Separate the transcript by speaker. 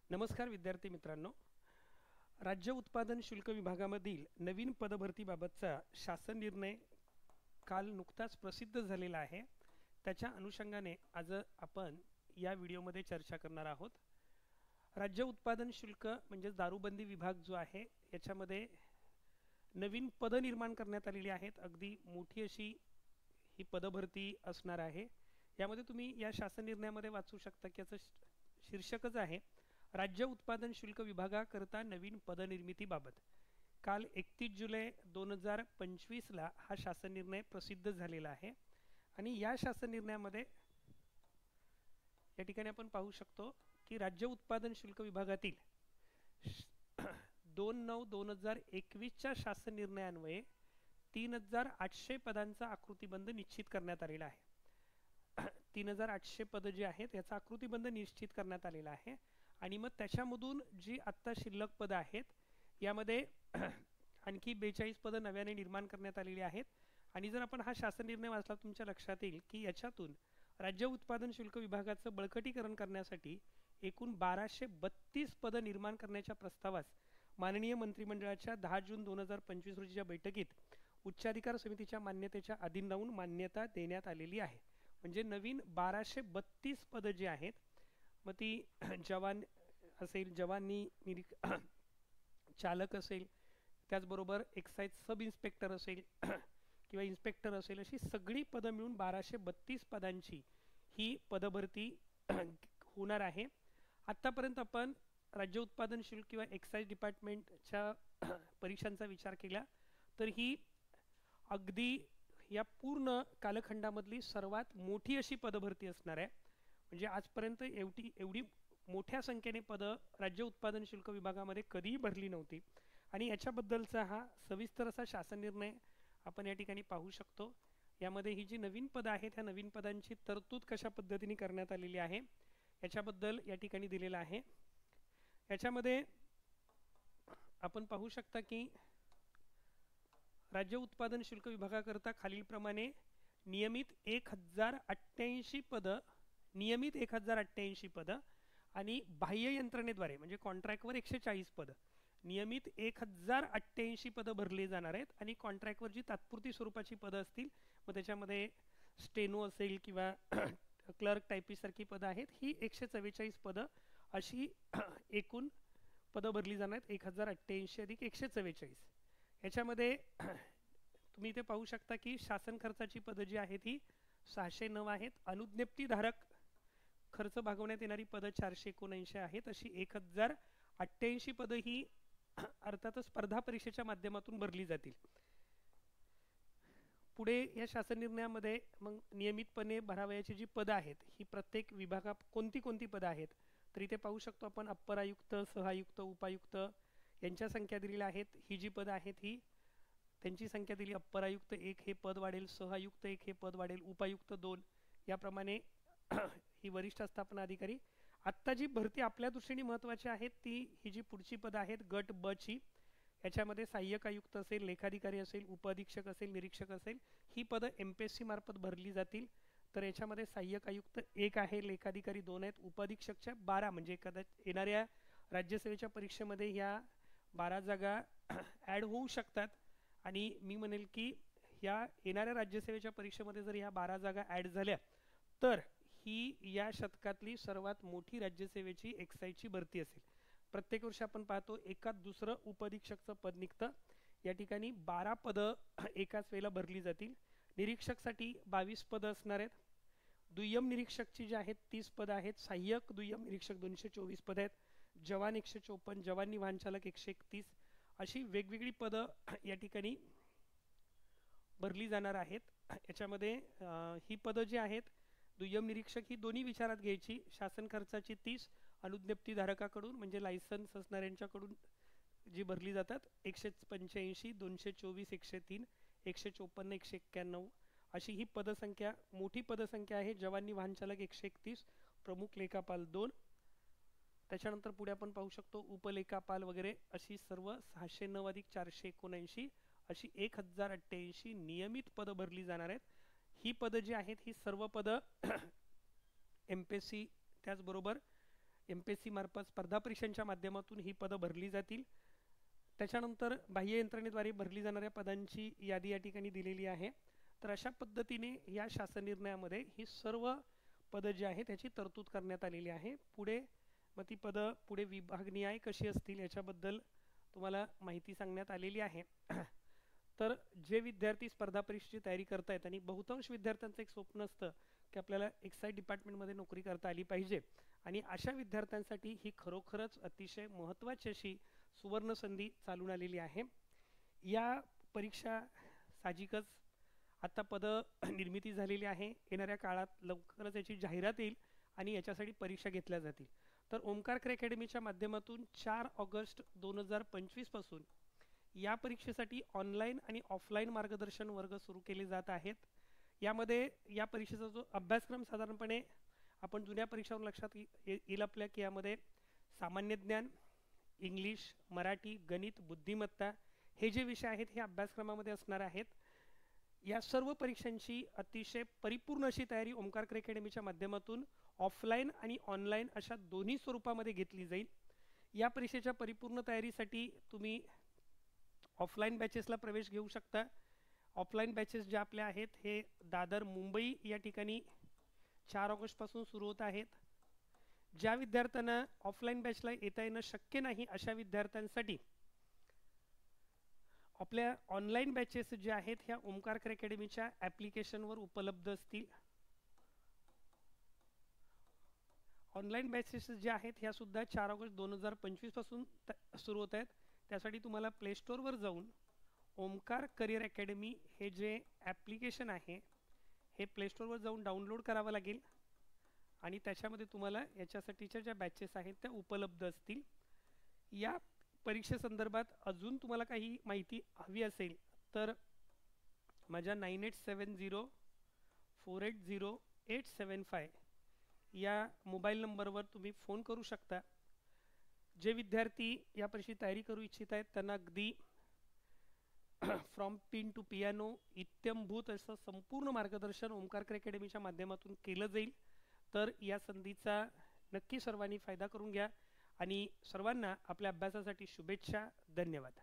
Speaker 1: नमस्कार विद्यार्थी मित्रांनो, राज्य उत्पादन शुल्क विभागामधील नवीन पदभरतीबाबतचा शासन निर्णय काल नुकताच प्रसिद्ध झालेला आहे. त्याच्या अनुषंगाने आज आपण या व्हिडिओमध्ये चर्चा करणार आहोत. राज्य उत्पादन शुल्क म्हणजे दारूबंदी विभाग जो आहे याच्यामध्ये नवीन पद निर्माण करण्यात आलेली आहेत. अगदी मोठी अशी ही पदभरती असणार आहे. यामध्ये तुम्ही या शासन निर्णयामध्ये वाचू शकता की याचं शीर्षकच आहे राज्य उत्पादन शुल्क विभागाकरता नवीन पदनिर्मितीबाबत. काल 31 जुलै 2025ला हा शासन निर्णय प्रसिद्ध झालेला आहे आणि या शासन निर्णयामध्ये या ठिकाणी आपण पाहू शकतो की राज्य उत्पादन शुल्क विभागातील 2/9/2021च्या शासन निर्णयान्वये 3800 पदांचा आकृतिबंध निश्चित करण्यात आलेला आहे. 3800 पद जे आहेत याचा आकृतिबंध निश्चित करण्यात आलेला आहे आणि मग त्याच्यामधून जी आत्ता शिल्लक पदं आहेत यामध्ये आणखी 42 पदं नव्याने निर्माण करण्यात आलेली आहेत. आणि जर आपण हा शासन निर्णय वाचला तुमच्या लक्षात येईल की याच्यातून राज्य उत्पादन शुल्क विभागाचं बळकटीकरण करण्यासाठी एकूण 1232 पदं निर्माण करण्याच्या प्रस्तावास माननीय मंत्रिमंडळाच्या 10 जून 2025 रोजीच्या बैठकीत उच्चाधिकार समितीच्या मान्यतेच्या अधीन राहून मान्यता देण्यात आलेली आहे. म्हणजे नवीन 1232 पदं जी आहेत मग ती जवान असेल, जवानी चालक असेल, त्याचबरोबर एक्साईज सब इन्स्पेक्टर असेल किंवा इन्स्पेक्टर असेल, अशी सगळी पदं मिळून 1232 पदांची ही पदभरती होणार आहे. आत्तापर्यंत आपण राज्य उत्पादन शुल्क किंवा एक्साईज डिपार्टमेंटच्या परीक्षांचा विचार केला तर ही अगदी या पूर्ण कालखंडामधली सर्वात मोठी अशी पदभरती असणार आहे. म्हणजे आजपर्यंत एवढी मोठ्या संख्येने पदं राज्य उत्पादन शुल्क विभागामध्ये कधीही भरली नव्हती आणि याच्याबद्दलचा हा सविस्तर असा शासन निर्णय आपण या ठिकाणी पाहू शकतो. यामध्ये ही जी नवीन पदं आहेत ह्या नवीन पदांची तरतूद कशा पद्धतीने करण्यात आलेली आहे याच्याबद्दल या ठिकाणी दिलेलं आहे. याच्यामध्ये आपण पाहू शकता की राज्य उत्पादन शुल्क विभागाकरता खालीलप्रमाणे नियमित 1088 पदं नियमित 1088 पदं आणि बाह्य यंत्रणेद्वारे म्हणजे कॉन्ट्रॅक्टवर 140 पदं, नियमित 1088 पदं भरली जाणार आहेत आणि कॉन्ट्रॅक्टवर जी तात्पुरती स्वरूपाची पदं असतील मग त्याच्यामध्ये स्टेनो असेल किंवा क्लर्क टायपिस्टसारखी पदं आहेत, ही 144 पदं अशी एकूण पदं भरली जाणार आहेत. 1088 अधिक 144. याच्यामध्ये तुम्ही इथे पाहू शकता की शासन खर्चाची पदं जी आहेत ही 609 आहेत. अनुज्ञप्तीधारक खर्च भागवण्यात येणारी पदं 479 आहेत. अशी 1088 पदं ही अर्थातच स्पर्धा परीक्षेच्या माध्यमातून भरली जातील. पुढे या शासन निर्णयामध्ये मग नियमितपणे भरावयाची जी पदं आहेत ही प्रत्येक विभागात कोणती कोणती पदं आहेत तर इथे पाहू शकतो आपण अप्पर आयुक्त, सहआयुक्त, उपायुक्त यांच्या संख्या दिलेल्या आहेत. ही जी पदं आहेत ही त्यांची संख्या दिली. अप्पर आयुक्त 1 हे पद वाढेल, सहआयुक्त 1 हे पद वाढेल, उपायुक्त 2 याप्रमाणे ही वरिष्ठ स्थापना अधिकारी. आत्ता जी भरती आपल्या दृष्टीने महत्त्वाची आहे ती ही जी पुढची पदं आहेत गट ब ची, याच्यामध्ये सहाय्यक आयुक्त असेल, लेखाधिकारी असेल, उपअधीक्षक असेल, निरीक्षक असेल, ही पदं MPSC मार्फत भरली जातील. तर याच्यामध्ये सहाय्यक आयुक्त 1 आहे, लेखाधिकारी 2 आहेत, उपअधीक्षकच्या 12 म्हणजे येणाऱ्या राज्यसेवेच्या परीक्षेमध्ये ह्या 12 जागा ॲड होऊ शकतात. आणि मी म्हणेल की ह्या येणाऱ्या राज्यसेवेच्या परीक्षेमध्ये जर ह्या 12 जागा ॲड झाल्या तर ही या शतकातली सर्वात मोठी राज्यसेवेची एक्साईजची भरती असेल. प्रत्येक वर्षी आपण पाहतो एकात दुसरं उपअधीक्षकचं पद निघतं. या ठिकाणी 12 पदं एकाच वेळेला भरली जातील. निरीक्षकसाठी 22 पदं असणार आहेत. दुय्यम निरीक्षकची जी आहेत 30 पदं आहेत. सहाय्यक दुय्यम निरीक्षक 224 पदं आहेत. जवान 154, जवानी वाहनचालक 131 अशी वेगवेगळी पदं या ठिकाणी भरली जाणार आहेत. याच्यामध्ये ही पदं जी आहेत दुय्यम निरीक्षक ही दोन्ही विचारात घ्यायची. शासन खर्चाची 30 अनुज्ञप्तीधारकाकडून म्हणजे लायसन्स असणाऱ्यांच्याकडून जी भरली जातात 185, 224, 103, 154, 191 अशी ही पदसंख्या मोठी पदसंख्या आहे. जवानी वाहनचालक 131, प्रमुख लेखापाल 2, त्याच्यानंतर पुढे आपण पाहू शकतो उपलेखापाल वगैरे अशी सर्व 609 अधिक 479 अशी 1088 नियमित पदं भरली जाणार आहेत. ही पदं जी आहेत ही सर्व पदं MPSC त्याचबरोबर MPSC मार्फत स्पर्धा परीक्षांच्या माध्यमातून ही पदं भरली जातील. त्याच्यानंतर बाह्य यंत्रणेद्वारे भरली जाणाऱ्या पदांची यादी या ठिकाणी दिलेली आहे. तर अशा पद्धतीने या शासन निर्णयामध्ये ही सर्व पदं जी आहेत त्याची तरतूद करण्यात आलेली आहे. पुढे मग ती पदं पुढे विभागनिहाय कशी असतील याच्याबद्दल तुम्हाला माहिती सांगण्यात आलेली आहे. तर जे विद्यार्थी स्पर्धा परीक्षेची तयारी करतायत आणि बहुतांश विद्यार्थ्यांचं एक स्वप्न असतं की आपल्याला एक्साईज डिपार्टमेंटमध्ये नोकरी करता आली पाहिजे, आणि अशा विद्यार्थ्यांसाठी ही खरोखरच अतिशय महत्त्वाची अशी सुवर्ण संधी चालून आलेली आहे. या परीक्षा साहजिकच आता निर्मिती झालेली आहे. येणाऱ्या काळात लवकरच याची जाहिरात येईल आणि याच्यासाठी परीक्षा घेतल्या जातील. तर ओमकार क्रे अकॅडमीच्या माध्यमातून 4 ऑगस्ट 2025 पासून या परीक्षेसाठी ऑनलाईन आणि ऑफलाईन मार्गदर्शन वर्ग सुरू केले जात आहेत. यामध्ये या परीक्षेचा जो अभ्यासक्रम साधारणपणे आपण जुन्या परीक्षांवर लक्षात येईल आपल्या की यामध्ये सामान्य ज्ञान, इंग्लिश, मराठी, गणित, बुद्धिमत्ता हे जे विषय आहेत हे अभ्यासक्रमामध्ये असणार आहेत. या सर्व परीक्षांची अतिशय परिपूर्ण अशी तयारी ओमकार क्रे अकॅडमीच्या माध्यमातून ऑफलाईन आणि ऑनलाईन अशा दोन्ही स्वरूपामध्ये घेतली जाईल. या परीक्षेच्या परिपूर्ण तयारीसाठी तुम्ही ऑफलाईन बॅचेसला प्रवेश घेऊ शकता. ऑफलाईन बॅचेस ज्या आपल्या आहेत हे दादर, मुंबई या ठिकाणी 4 ऑगस्टपासून सुरू होत आहेत. ज्या विद्यार्थ्यांना ऑफलाईन बॅचला येता येणं शक्य नाही अशा विद्यार्थ्यांसाठी आपल्या ऑनलाईन बॅचेस जे आहेत ह्या ओमकार क्रे अकॅडमीच्या ॲप्लिकेशनवर उपलब्ध असतील. ऑनलाईन बॅचेस ज्या आहेत ह्या सुद्धा 4 ऑगस्ट 2025 पासून सुरू होत आहेत. त्यासाठी तुम्हाला प्ले स्टोअरवर जाऊन ओमकार करिअर अकॅडमी हे जे ॲप्लिकेशन आहे हे प्ले स्टोअरवर जाऊन डाउनलोड करावं लागेल आणि त्याच्यामध्ये तुम्हाला याच्यासाठीच्या ज्या बॅचेस आहेत त्या उपलब्ध असतील. या परीक्षेसंदर्भात अजून तुम्हाला काही माहिती हवी असेल तर माझ्या 9870480875 या मोबाईल नंबरवर तुम्ही फोन करू शकता. जे विद्यार्थी या परीक्षेची तयारी करू इच्छित आहेत त्यांना अगदी फ्रॉम पिन टू पियानो इत्यंभूत असं संपूर्ण मार्गदर्शन ओमकार क्रे अकॅडमीच्या माध्यमातून केलं जाईल. तर या संधीचा नक्की सर्वांनी फायदा करून घ्या आणि सर्वांना आपल्या अभ्यासासाठी शुभेच्छा. धन्यवाद.